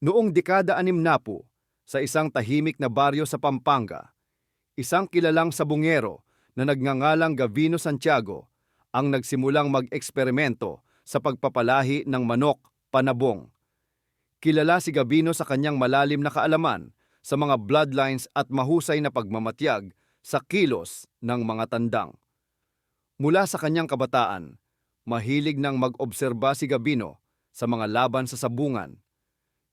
Noong dekada 60, sa isang tahimik na baryo sa Pampanga, isang kilalang sabungero na nagngangalang Gavino Santiago ang nagsimulang mag-eksperimento sa pagpapalahi ng manok panabong. Kilala si Gavino sa kanyang malalim na kaalaman sa mga bloodlines at mahusay na pagmamatyag sa kilos ng mga tandang. Mula sa kanyang kabataan, mahilig nang mag-obserba si Gavino sa mga laban sa sabungan.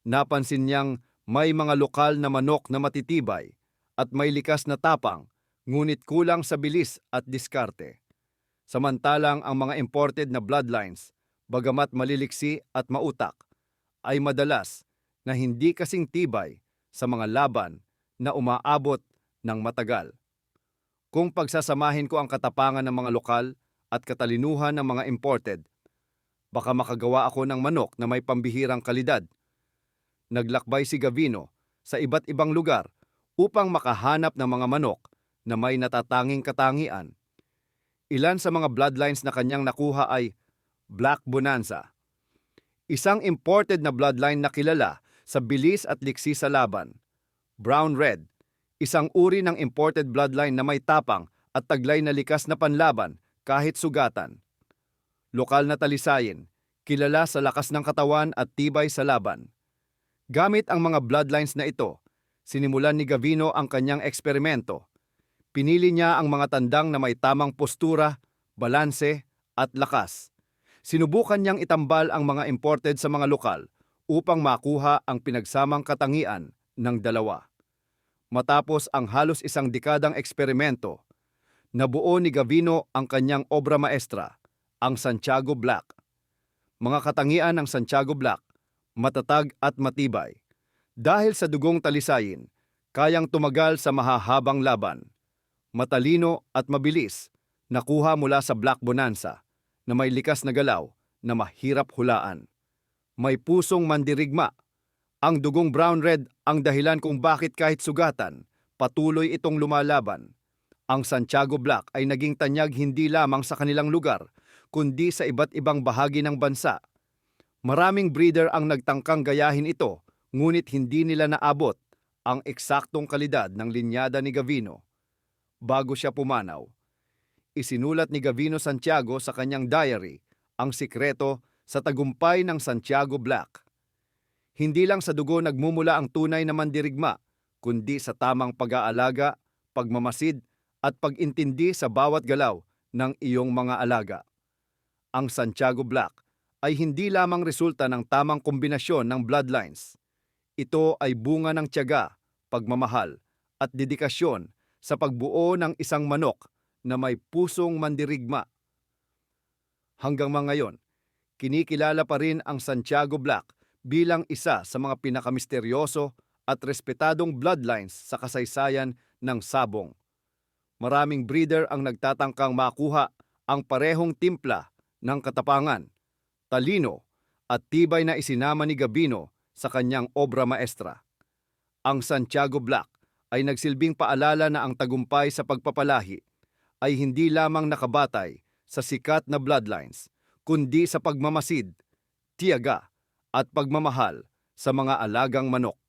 Napansin niyang may mga lokal na manok na matitibay at may likas na tapang, ngunit kulang sa bilis at diskarte. Samantalang ang mga imported na bloodlines, bagamat maliliksi at mautak, ay madalas na hindi kasing tibay sa mga laban na umaabot ng matagal. Kung pagsasamahin ko ang katapangan ng mga lokal at katalinuhan ng mga imported, baka makagawa ako ng manok na may pambihirang kalidad. Naglakbay si Gavino sa iba't ibang lugar upang makahanap ng mga manok na may natatanging katangian. Ilan sa mga bloodlines na kanyang nakuha ay Black Bonanza, isang imported na bloodline na kilala sa bilis at liksi sa laban. Brown Red, isang uri ng imported bloodline na may tapang at taglay na likas na panlaban kahit sugatan. Lokal na Talisayin, kilala sa lakas ng katawan at tibay sa laban. Gamit ang mga bloodlines na ito, sinimulan ni Gavino ang kanyang eksperimento. Pinili niya ang mga tandang na may tamang postura, balanse at lakas. Sinubukan niyang itambal ang mga imported sa mga lokal upang makuha ang pinagsamang katangian ng dalawa. Matapos ang halos isang dekadang eksperimento, nabuo ni Gavino ang kanyang obra maestra, ang Santiago Black. Mga katangian ng Santiago Black, matatag at matibay. Dahil sa dugong talisayin, kayang tumagal sa mahahabang laban. Matalino at mabilis, nakuha mula sa Black Bonanza na may likas na galaw na mahirap hulaan. May pusong mandirigma. Ang dugong brown red ang dahilan kung bakit kahit sugatan, patuloy itong lumalaban. Ang Santiago Black ay naging tanyag hindi lamang sa kanilang lugar, kundi sa iba't ibang bahagi ng bansa. Maraming breeder ang nagtangkang gayahin ito, ngunit hindi nila naabot ang eksaktong kalidad ng linyada ni Gavino. Bago siya pumanaw, isinulat ni Gavino Santiago sa kanyang diary ang sikreto sa tagumpay ng Santiago Black. Hindi lang sa dugo nagmumula ang tunay na mandirigma, kundi sa tamang pag-aalaga, pagmamasid at pag-intindi sa bawat galaw ng iyong mga alaga. Ang Santiago Black ay hindi lamang resulta ng tamang kombinasyon ng bloodlines. Ito ay bunga ng tiyaga, pagmamahal at dedikasyon sa pagbuo ng isang manok na may pusong mandirigma. Hanggang ngayon, kinikilala pa rin ang Santiago Black bilang isa sa mga pinakamisteryoso at respetadong bloodlines sa kasaysayan ng sabong. Maraming breeder ang nagtatangkang makuha ang parehong timpla ng katapangan, talino at tibay na isinama ni Gavino sa kanyang obra maestra. Ang Santiago Black ay nagsilbing paalala na ang tagumpay sa pagpapalahi ay hindi lamang nakabatay sa sikat na bloodlines, kundi sa pagmamasid, tiyaga at pagmamahal sa mga alagang manok.